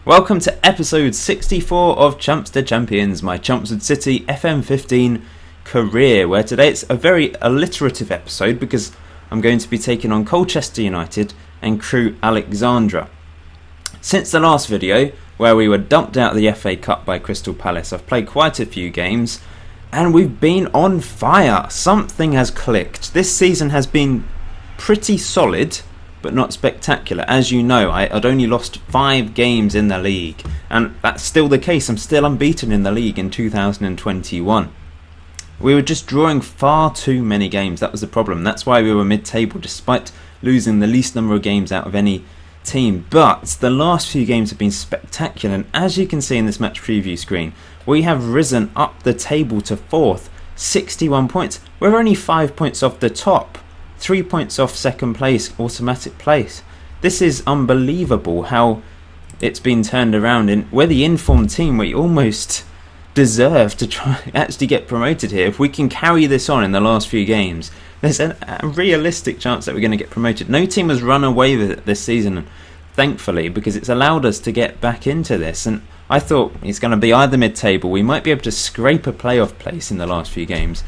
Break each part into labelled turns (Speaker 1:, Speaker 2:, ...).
Speaker 1: Welcome to episode 64 of Chumps to Champions, my Chumps City FM15 career, where today it's a very alliterative episode because I'm going to be taking on Colchester United and Crewe Alexandra. Since the last video, where we were dumped out of the FA Cup by Crystal Palace, I've played quite a few games and we've been on fire. Something has clicked. This season has been pretty solid, but not spectacular. As you know, I'd only lost 5 games in the league, and that's still the case. I'm still unbeaten in the league in 2021. We were just drawing far too many games. That was the problem. That's why we were mid-table, despite losing the least number of games out of any team. But the last few games have been spectacular, and as you can see in this match preview screen, we have risen up the table to 4th, 61 points. We're only 5 points off the top. 3 points off second place, automatic place. This is unbelievable how it's been turned around. And we're the informed team. We almost deserve to try actually get promoted here. If we can carry this on in the last few games, there's a realistic chance that we're going to get promoted. No team has run away with it this season, thankfully, because it's allowed us to get back into this. And I thought it's going to be either mid-table. We might be able to scrape a playoff place in the last few games.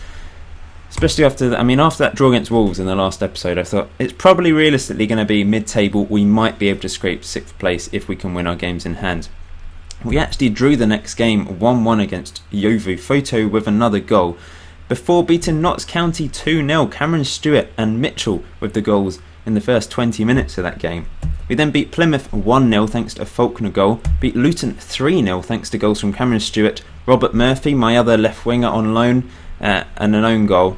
Speaker 1: Especially after that draw against Wolves in the last episode, I thought it's probably realistically going to be mid-table. We might be able to scrape 6th place if we can win our games in hand. We actually drew the next game 1-1 against Yeovil Photo with another goal, before beating Notts County 2-0. Cameron Stewart and Mitchell with the goals in the first 20 minutes of that game. We then beat Plymouth 1-0 thanks to a Faulkner goal, beat Luton 3-0 thanks to goals from Cameron Stewart, Robert Murphy, my other left winger on loan, and an own goal.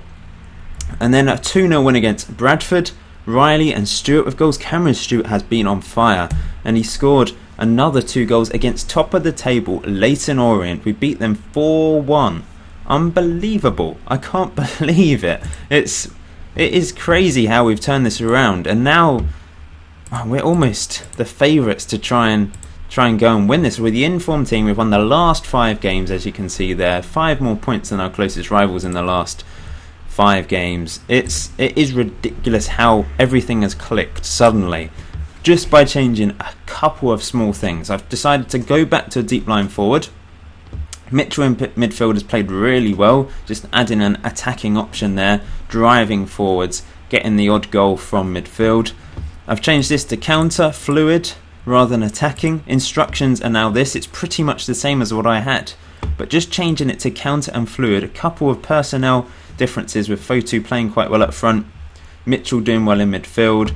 Speaker 1: And then a 2-0 win against Bradford, Riley and Stewart with goals. Cameron Stewart has been on fire, and he scored another 2 goals against top of the table Leyton Orient. We beat them 4-1. Unbelievable. I can't believe it. It is crazy how we've turned this around, and now we're almost the favourites to try and go and win this. We're the informed team. We've won the last 5 games, as you can see there. 5 more points than our closest rivals in the last 5 games. It is ridiculous how everything has clicked suddenly, just by changing a couple of small things. I've decided to go back to a deep line forward. Mitchell in midfield has played really well, just adding an attacking option there, driving forwards, getting the odd goal from midfield. I've changed this to counter, fluid, rather than attacking. Instructions are now this. It's pretty much the same as what I had, but just changing it to counter and fluid. A couple of personnel differences with Fotu playing quite well up front, Mitchell doing well in midfield.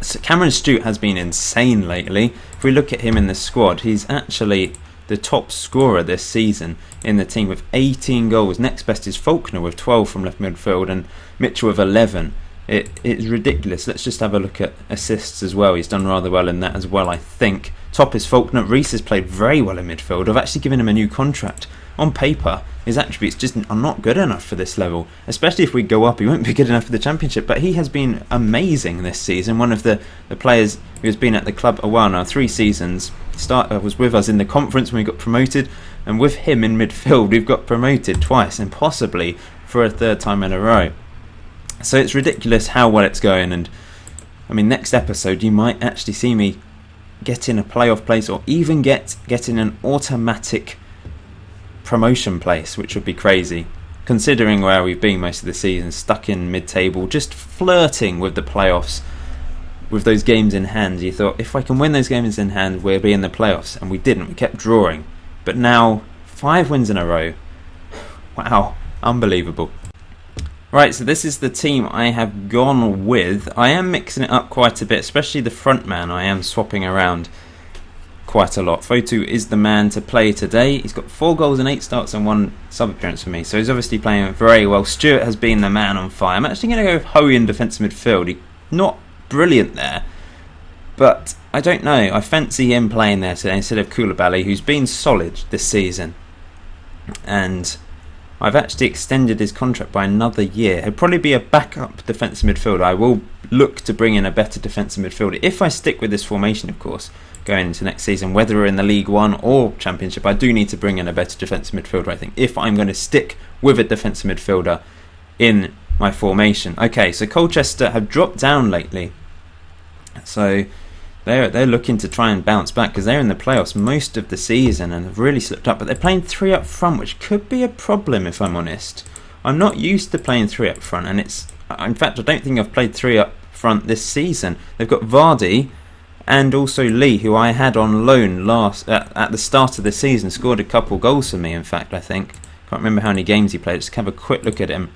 Speaker 1: So Cameron Stewart has been insane lately. If we look at him in the squad, he's actually the top scorer this season in the team with 18 goals. Next best is Faulkner with 12 from left midfield, and Mitchell with 11. It's ridiculous. Let's just have a look at assists as well. He's done rather well in that as well, I think. Top is Faulkner. Reese has played very well in midfield. I've actually given him a new contract. On paper, his attributes just are not good enough for this level. Especially if we go up, he won't be good enough for the Championship. But he has been amazing this season. One of the players who has been at the club a while now, 3 seasons. Was with us in the conference when we got promoted. And with him in midfield, we've got promoted twice and possibly for a 3rd time in a row. So it's ridiculous how well it's going, and next episode you might actually see me get in a playoff place, or even get in an automatic promotion place, which would be crazy considering where we've been most of the season, stuck in mid-table, just flirting with the playoffs with those games in hand. You thought, if I can win those games in hand, we'll be in the playoffs, and we didn't. We kept drawing, but now 5 wins in a row. Wow, unbelievable. Right, so this is the team I have gone with. I am mixing it up quite a bit, especially the front man. I am swapping around quite a lot. Fotu is the man to play today. He's got 4 goals and 8 starts and 1 sub-appearance for me, so he's obviously playing very well. Stewart has been the man on fire. I'm actually going to go with Hoey in defensive midfield. He's not brilliant there, but I don't know. I fancy him playing there today instead of Koulibaly, who's been solid this season. And I've actually extended his contract by another year. He'll probably be a backup defensive midfielder. I will look to bring in a better defensive midfielder if I stick with this formation, of course, going into next season. Whether we're in the League One or Championship, I do need to bring in a better defensive midfielder, I think, if I'm going to stick with a defensive midfielder in my formation. Okay, so Colchester have dropped down lately. So they're looking to try and bounce back because they're in the playoffs most of the season and have really slipped up. But they're playing 3 up front, which could be a problem if I'm honest. I'm not used to playing 3 up front, and in fact I don't think I've played 3 up front this season. They've got Vardy and also Lee, who I had on loan at the start of the season, scored a couple goals for me. In fact, I think can't remember how many games he played. Let's have a quick look at him.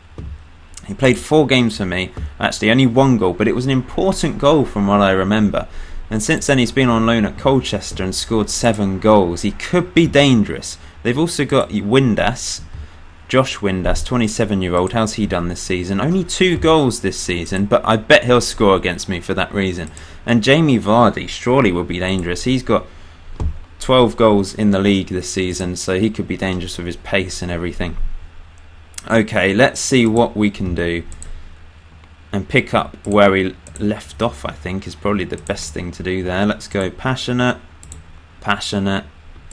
Speaker 1: He played 4 games for me. Actually, only 1 goal, but it was an important goal from what I remember. And since then, he's been on loan at Colchester and scored 7 goals. He could be dangerous. They've also got Josh Windass, 27-year-old. How's he done this season? Only 2 goals this season, but I bet he'll score against me for that reason. And Jamie Vardy surely will be dangerous. He's got 12 goals in the league this season, so he could be dangerous with his pace and everything. Okay, let's see what we can do and pick up where we left off. I think is probably the best thing to do there. Let's go passionate.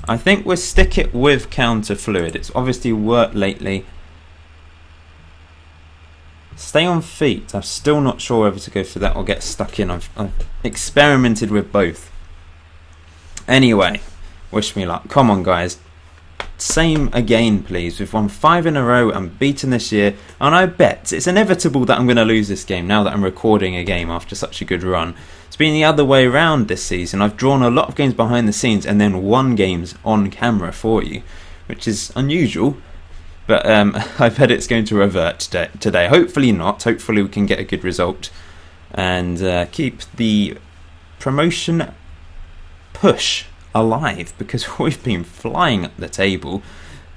Speaker 1: I think we'll stick it with counter fluid. It's obviously worked lately. Stay on feet. I'm still not sure whether to go for that or get stuck in. I've experimented with both. Anyway, wish me luck. Come on, guys. Same again, please. We've won 5 in a row, unbeaten this year, and I bet it's inevitable that I'm going to lose this game now that I'm recording a game after such a good run. It's been the other way around this season. I've drawn a lot of games behind the scenes and then won games on camera for you, which is unusual, but I bet it's going to revert today. Hopefully not. Hopefully we can get a good result and keep the promotion push alive, because we've been flying up the table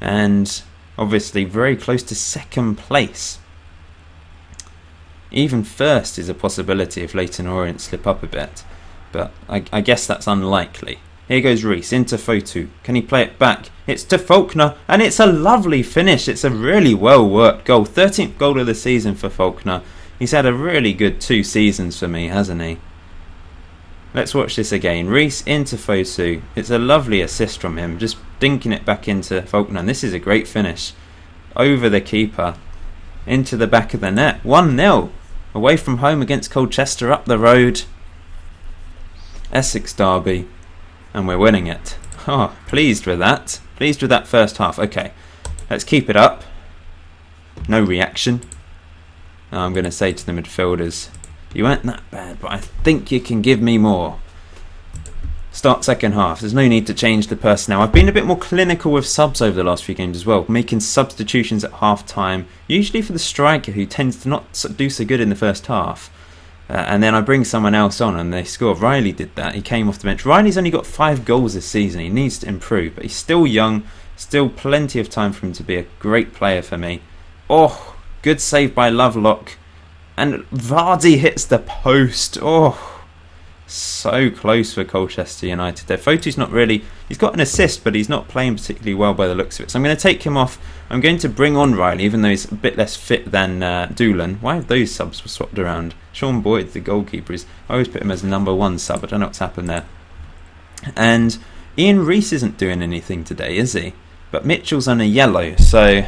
Speaker 1: and obviously very close to 2nd place. Even 1st is a possibility if Leyton Orient slip up a bit, but I guess that's unlikely. Here goes Reese into Fotu. Can he play it back? It's to Faulkner, and it's a lovely finish. It's a really well worked goal. 13th goal of the season for Faulkner. He's had a really good 2 seasons for me, hasn't he? Let's watch this again. Reese into Fosu. It's a lovely assist from him, just dinking it back into Faulkner. And this is a great finish. Over the keeper. Into the back of the net. 1-0. Away from home against Colchester, up the road. Essex derby. And we're winning it. Oh, pleased with that. Pleased with that first half. Okay, let's keep it up. No reaction. Now I'm going to say to the midfielders, you weren't that bad, but I think you can give me more. Start second half. There's no need to change the personnel. I've been a bit more clinical with subs over the last few games as well, making substitutions at half time, usually for the striker who tends to not do so good in the first half. And then I bring someone else on and they score. Riley did that. He came off the bench. Riley's only got 5 goals this season. He needs to improve, but he's still young. Still plenty of time for him to be a great player for me. Oh, good save by Lovelock. And Vardy hits the post. Oh, so close for Colchester United there. Fotu's not really... He's got an assist, but he's not playing particularly well by the looks of it. So I'm going to take him off. I'm going to bring on Riley, even though he's a bit less fit than Doolan. Why have those subs swapped around? Sean Boyd, the goalkeeper, I always put him as number 1 sub. I don't know what's happened there. And Ian Reese isn't doing anything today, is he? But Mitchell's on a yellow, so...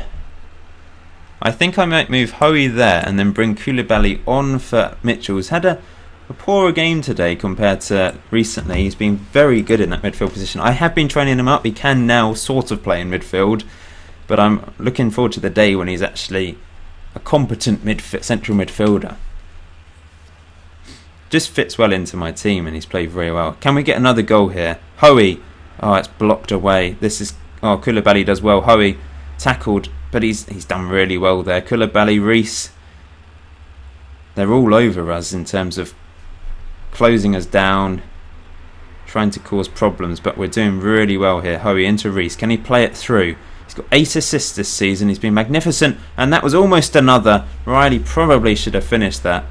Speaker 1: I think I might move Hoey there and then bring Koulibaly on for Mitchell. He's had a poorer game today compared to recently. He's been very good in that midfield position. I have been training him up. He can now sort of play in midfield, but I'm looking forward to the day when he's actually a competent central midfielder. Just fits well into my team and he's played very well. Can we get another goal here? Hoey. Oh, it's blocked away. Koulibaly does well. Hoey tackled, but he's done really well there. Koulibaly, Reese, they're all over us in terms of closing us down, trying to cause problems, but we're doing really well here. Hoey into Reese. Can he play it through? He's got 8 assists this season. He's been magnificent, and that was almost another. Riley probably should have finished that.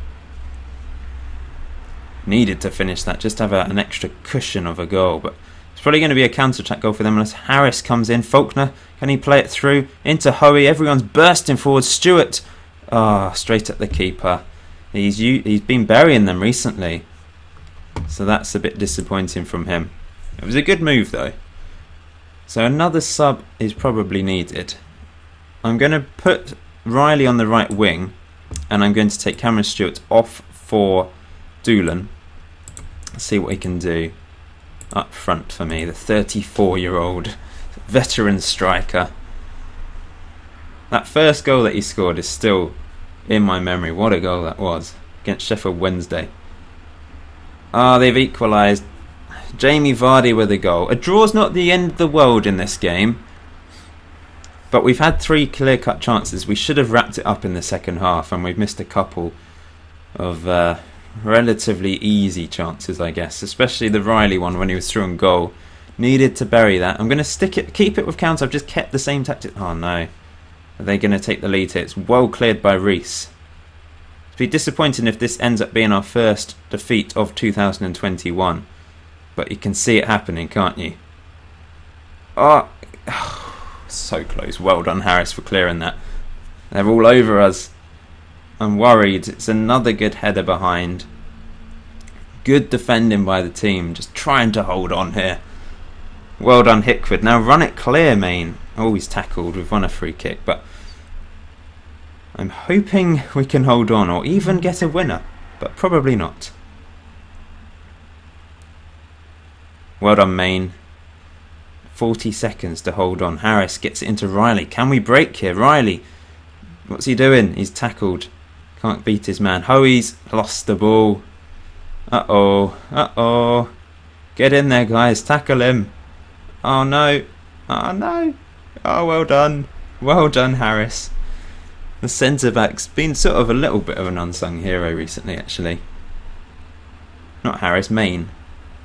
Speaker 1: Needed to finish that, just to have an extra cushion of a goal, but it's probably going to be a counter-attack goal for them unless Harris comes in. Faulkner, can he play it through? Into Hoey, everyone's bursting forward. Stewart, straight at the keeper. He's been burying them recently, so that's a bit disappointing from him. It was a good move though. So another sub is probably needed. I'm going to put Riley on the right wing, and I'm going to take Cameron Stewart off for Doolan. Let's see what he can do up front for me. The 34-year-old veteran striker. That first goal that he scored is still in my memory. What a goal that was against Sheffield Wednesday. They've equalised. Jamie Vardy with a goal. A draw's not the end of the world in this game, but we've had 3 clear-cut chances. We should have wrapped it up in the second half, and we've missed a couple of relatively easy chances, I guess, especially the Riley one when he was through on goal. Needed to bury that. I'm going to keep it with counter. I've just kept the same tactic. Oh no. Are they going to take the lead here? It's well cleared by Reese. It'd be disappointing if this ends up being our first defeat of 2021. But you can see it happening, can't you? Oh, so close. Well done, Harris, for clearing that. They're all over us. I'm worried. It's another good header behind. Good defending by the team. Just trying to hold on here. Well done, Hickford. Now run it clear, Main. Oh, he's tackled. We've won a free kick, but I'm hoping we can hold on or even get a winner, but probably not. Well done, Main. 40 seconds to hold on. Harris gets it into Riley. Can we break here? Riley, what's he doing? He's tackled. Can't beat his man. Hoey's lost the ball. Uh-oh. Get in there, guys. Tackle him. Oh, no. Oh, no. Oh, well done. Well done, Harris. The centre-back's been sort of a little bit of an unsung hero recently, actually. Not Harris, Main.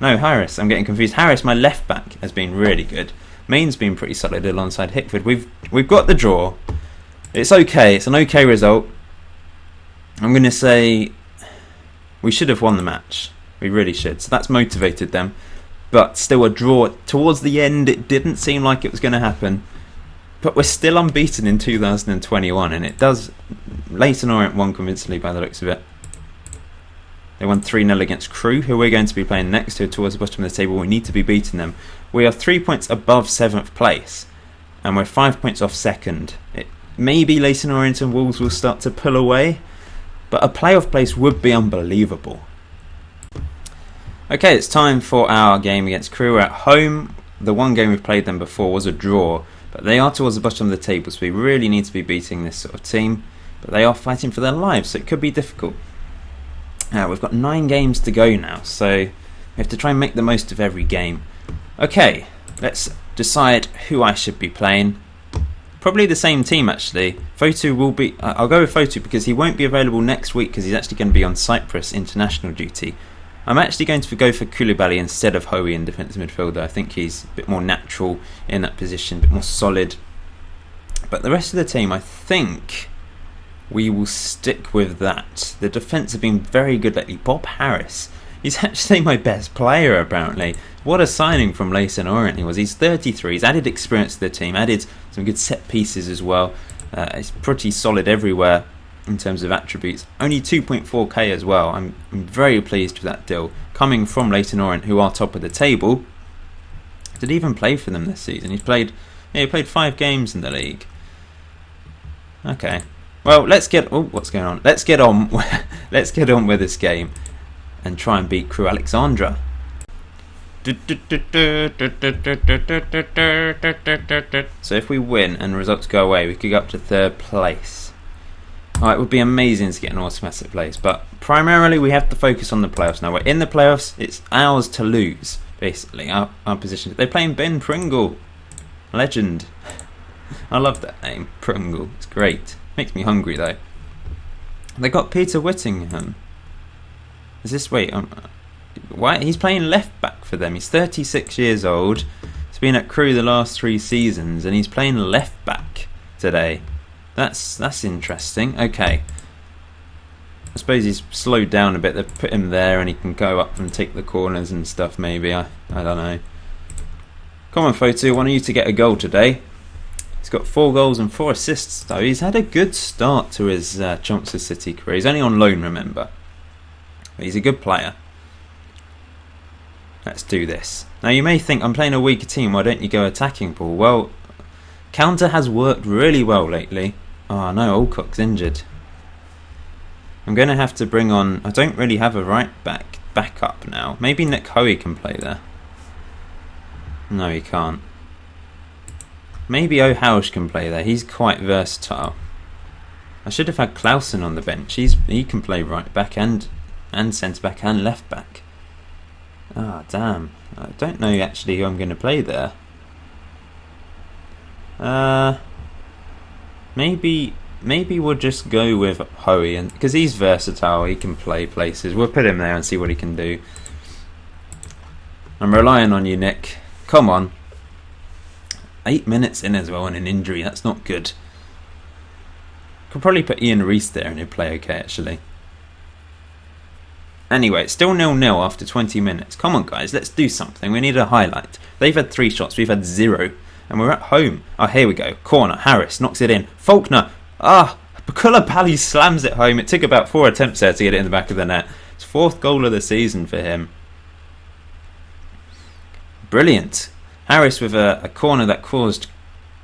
Speaker 1: No, Harris. I'm getting confused. Harris, my left-back, has been really good. Main's been pretty solid alongside Hickford. We've got the draw. It's okay. It's an okay result. I'm going to say we should have won the match. We really should. So that's motivated them. But still a draw. Towards the end, it didn't seem like it was going to happen. But we're still unbeaten in 2021, and it does. Leyton Orient won convincingly by the looks of it. They won 3-0 against Crewe, who we're going to be playing next to towards the bottom of the table. We need to be beating them. We are 3 points above 7th place, and we're 5 points off second. Maybe Leyton Orient and Wolves will start to pull away, but a playoff place would be unbelievable. Okay, it's time for our game against Crewe. We're at home. The one game we've played them before was a draw, but they are towards the bottom of the table, so we really need to be beating this sort of team. But they are fighting for their lives, so it could be difficult. We've got 9 games to go now, so we have to try and make the most of every game. Okay, let's decide who I should be playing. Probably the same team, actually. Fotu will be. I'll go with Fotu because he won't be available next week because he's actually going to be on Cyprus international duty. I'm actually going to go for Koulibaly instead of Hoey in defensive midfielder. I think he's a bit more natural in that position, a bit more solid. But the rest of the team, I think we will stick with that. The defence have been very good lately. Bob Harris, he's actually my best player apparently. What a signing from Leyton Orient he was. He's 33, he's added experience to the team, added some good set pieces as well. He's pretty solid everywhere in terms of attributes. Only 2.4k as well. I'm very pleased with that deal. Coming from Leyton Orient, who are top of the table. Did he even play for them this season? He played 5 games in the league. Okay. Well, let's get. Oh, what's going on? Let's get on. Let's get on with this game and try and beat Crewe Alexandra. So if we win and the results go away, we could go up to 3rd place. It would be amazing to get an automatic place, but primarily we have to focus on the playoffs now. We're in the playoffs. It's ours to lose, basically. Our position. They're playing Ben Pringle, legend. I love that name, Pringle. It's great. Makes me hungry though. They got Peter Whittingham. Is this why he's playing left back for them? He's 36 years old. He's been at Crewe the last 3 seasons, and he's playing left back today. That's interesting. Okay. I suppose he's slowed down a bit. They've put him there, and he can go up and take the corners and stuff. Maybe I don't know. Come on, Fotu. I want you to get a goal today. He's got 4 goals and 4 assists though. He's had a good start to his Chumps City career. He's only on loan, remember. But he's a good player. Let's do this. Now you may think I'm playing a weaker team, why don't you go attacking ball? Well, counter has worked really well lately. Oh no, Alcock's injured. I'm going to have to bring on. I don't really have a right back, backup now. Maybe Nick Hoey can play there. No, he can't. Maybe O'Housh can play there. He's quite versatile. I should have had Clausen on the bench. He can play right back and centre back and left back. Ah, damn. I don't know actually who I'm going to play there. Maybe we'll just go with Hoey, and because he's versatile, he can play places. We'll put him there and see what he can do. I'm relying on you, Nick. Come on. 8 minutes in as well and an injury. That's not good. Could probably put Ian Reese there and he'd play okay, actually. Anyway, it's still 0-0 after 20 minutes. Come on, guys, let's do something. We need a highlight. They've had 3 shots, we've had 0. And we're at home. Oh, here we go. Corner. Harris knocks it in. Faulkner. Koulibaly slams it home. It took about 4 attempts there to get it in the back of the net. It's 4th goal of the season for him. Brilliant. Harris with a corner that caused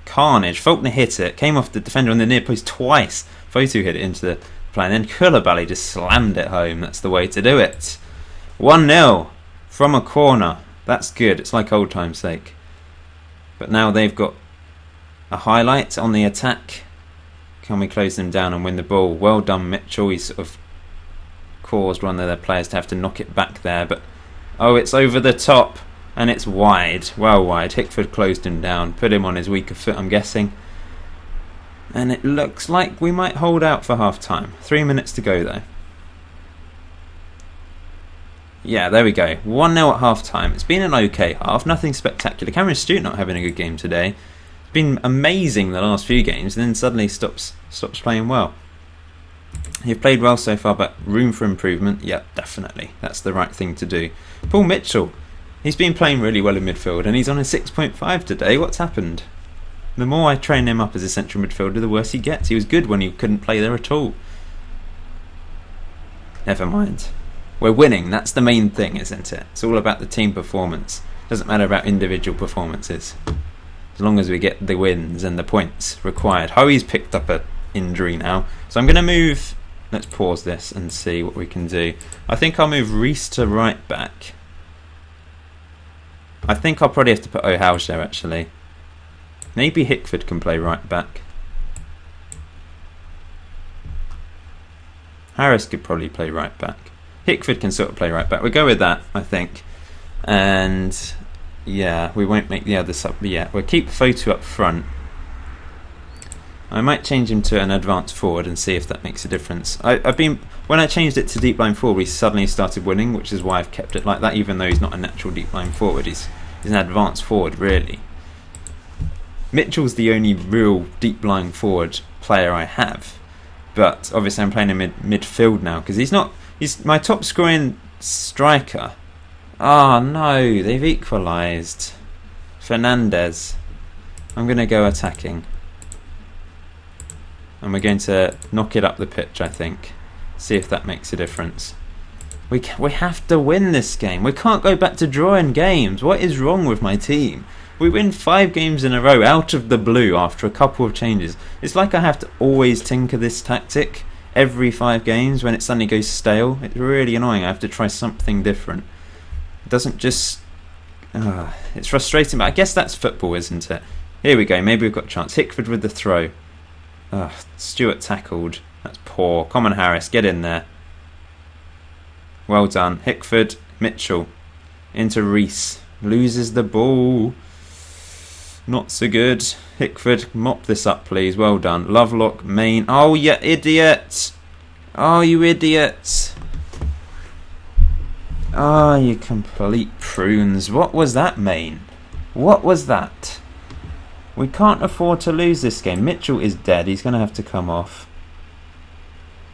Speaker 1: carnage. Faulkner hit it. Came off the defender on the near post twice. Fotu hit it into the play. And then Koulibaly just slammed it home. That's the way to do it. 1-0 from a corner. That's good. It's like old time's sake. But now they've got a highlight on the attack. Can we close them down and win the ball? Well done, Mitchell. He sort of caused one of their players to have to knock it back there. But, it's over the top. And it's wide. Well wide. Hickford closed him down. Put him on his weaker foot, I'm guessing. And it looks like we might hold out for half-time. 3 minutes to go, though. Yeah, there we go. 1-0 at half-time. It's been an okay half. Nothing spectacular. Cameron Stewart not having a good game today. It's been amazing the last few games, and then suddenly stops playing well. You've played well so far, but room for improvement? Yep, definitely. That's the right thing to do. Paul Mitchell. He's been playing really well in midfield, and he's on a 6.5 today. What's happened? The more I train him up as a central midfielder, the worse he gets. He was good when he couldn't play there at all. Never mind. We're winning. That's the main thing, isn't it? It's all about the team performance. Doesn't matter about individual performances. As long as we get the wins and the points required. Hoey's picked up an injury now. So I'm going to move... Let's pause this and see what we can do. I think I'll move Reese to right back. I think I'll probably have to put O'Housh there, actually. Maybe Hickford can play right back. Harris could probably play right back. Hickford can sort of play right back. We'll go with that, I think. And yeah, we won't make the other sub yet. We'll keep Fotu up front. I might change him to an advanced forward and see if that makes a difference. When I changed it to deep line forward, we suddenly started winning, which is why I've kept it like that, even though he's not a natural deep line forward. He's an advanced forward, really. Mitchell's the only real deep line forward player I have, but obviously I'm playing him midfield now because he's my top scoring striker. No, they've equalised. Fernandez. I'm going to go attacking. And we're going to knock it up the pitch, I think. See if that makes a difference. We have to win this game. We can't go back to drawing games. What is wrong with my team? We win 5 games in a row out of the blue after a couple of changes. It's like I have to always tinker this tactic every 5 games when it suddenly goes stale. It's really annoying. I have to try something different. It doesn't just... it's frustrating, but I guess that's football, isn't it? Here we go. Maybe we've got a chance. Hickford with the throw. Stewart tackled. That's poor. Come on, Harris. Get in there. Well done. Hickford. Mitchell. Into Reese. Loses the ball. Not so good. Hickford, mop this up, please. Well done. Lovelock, Main. Oh, you idiot. Oh, you idiots. Oh, you complete prunes. What was that, Main? What was that? We can't afford to lose this game. Mitchell is dead. He's going to have to come off.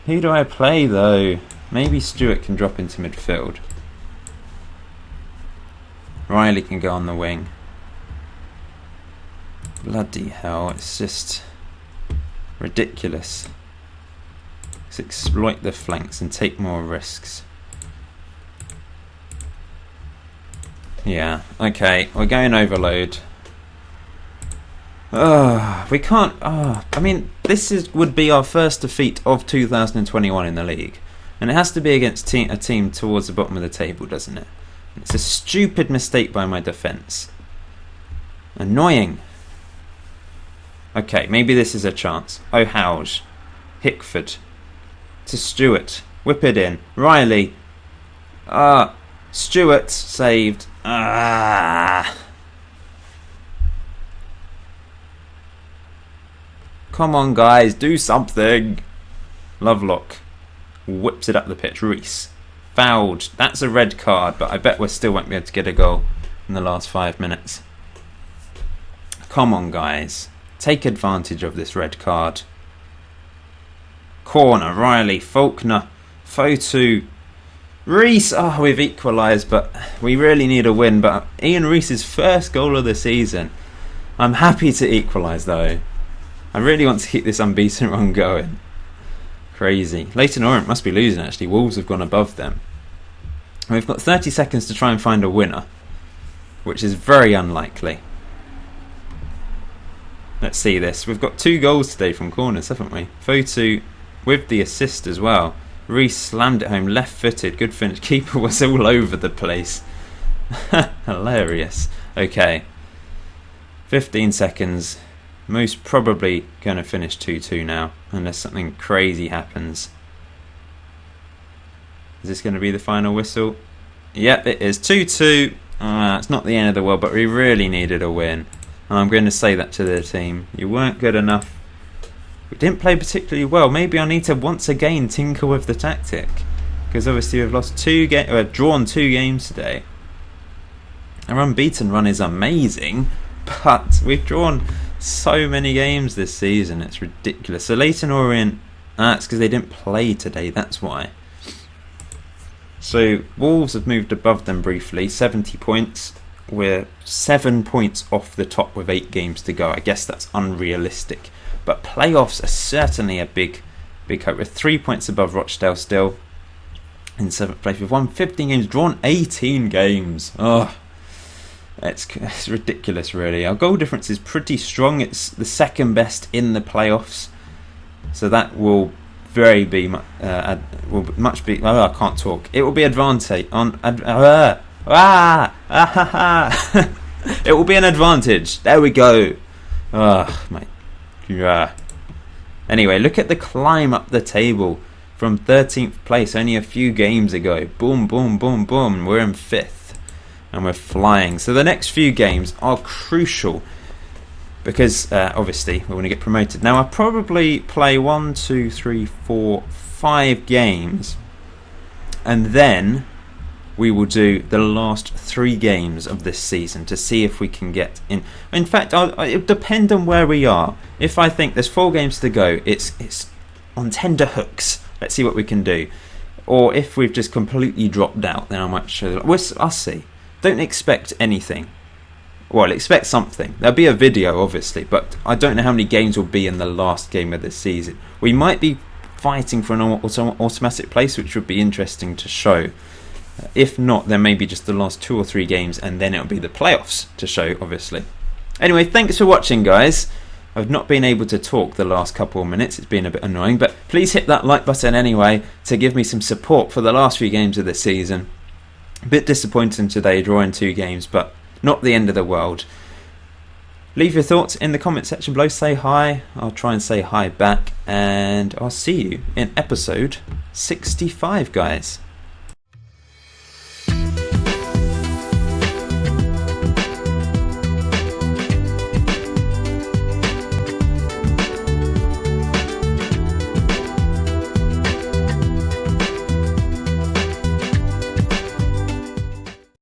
Speaker 1: Who do I play, though? Maybe Stewart can drop into midfield. Riley can go on the wing. Bloody hell, it's just ridiculous. Let's exploit the flanks and take more risks. Yeah, okay, we're going overload. We can't... I mean, this would be our first defeat of 2021 in the league. And it has to be against a team towards the bottom of the table, doesn't it? It's a stupid mistake by my defence. Annoying. Okay, maybe this is a chance. O'Houge. Hickford. To Stewart. Whip it in. Riley. Stewart saved. Come on, guys, do something. Lovelock whips it up the pitch. Reese fouled. That's a red card, but I bet we still won't be able to get a goal in the last 5 minutes. Come on, guys, take advantage of this red card. Corner. Riley. Faulkner. Fotu. Reese. We've equalised, but we really need a win. But Ian Reese's first goal of the season. I'm happy to equalise, though. I really want to keep this unbeaten run going. Crazy. Leyton Orient must be losing, actually. Wolves have gone above them. We've got 30 seconds to try and find a winner, which is very unlikely. Let's see this. We've got 2 goals today from corners, haven't we? Fotu with the assist as well. Reese slammed it home, left-footed. Good finish. Keeper was all over the place. Hilarious. Okay. 15 seconds. Most probably going to finish 2-2 now, unless something crazy happens. Is this going to be the final whistle? Yep, it is. 2-2. It's not the end of the world, but we really needed a win. And I'm going to say that to the team. You weren't good enough. We didn't play particularly well. Maybe I need to once again tinker with the tactic. Because obviously we've drawn 2 games today. Our unbeaten run is amazing, but we've drawn so many games this season, it's ridiculous. So Leyton Orient, that's because they didn't play today, that's why. So Wolves have moved above them briefly, 70 points. We're 7 points off the top with 8 games to go. I guess that's unrealistic, but playoffs are certainly a big hope. We're 3 points above Rochdale still in 7th place. We've won 15 games, drawn 18 games. It's ridiculous, really. Our goal difference is pretty strong. It's the second best in the playoffs, so that will be much be. I can't talk. It will be advantage on. It will be an advantage. There we go. Mate. Yeah. Anyway, look at the climb up the table from 13th place only a few games ago. Boom, boom, boom, boom. We're in 5th. And we're flying. So the next few games are crucial because obviously we want to get promoted. Now I'll probably play 1, 2, 3, 4, 5 games, and then we will do the last 3 games of this season to see if we can get in. In fact, it'll depend on where we are. If I think there's 4 games to go, it's on tender hooks. Let's see what we can do. Or if we've just completely dropped out, then I might show. I'll see. Don't expect anything. Well, expect something. There'll be a video, obviously, but I don't know how many games will be in the last game of this season. We might be fighting for an automatic place, which would be interesting to show. If not, then maybe just the last 2 or 3 games, and then it'll be the playoffs to show, obviously. Anyway, thanks for watching, guys. I've not been able to talk the last couple of minutes. It's been a bit annoying, but please hit that like button anyway to give me some support for the last few games of this season. A bit disappointing today, drawing 2 games, but not the end of the world. Leave your thoughts in the comment section below. Say hi. I'll try and say hi back, and I'll see you in episode 65, guys.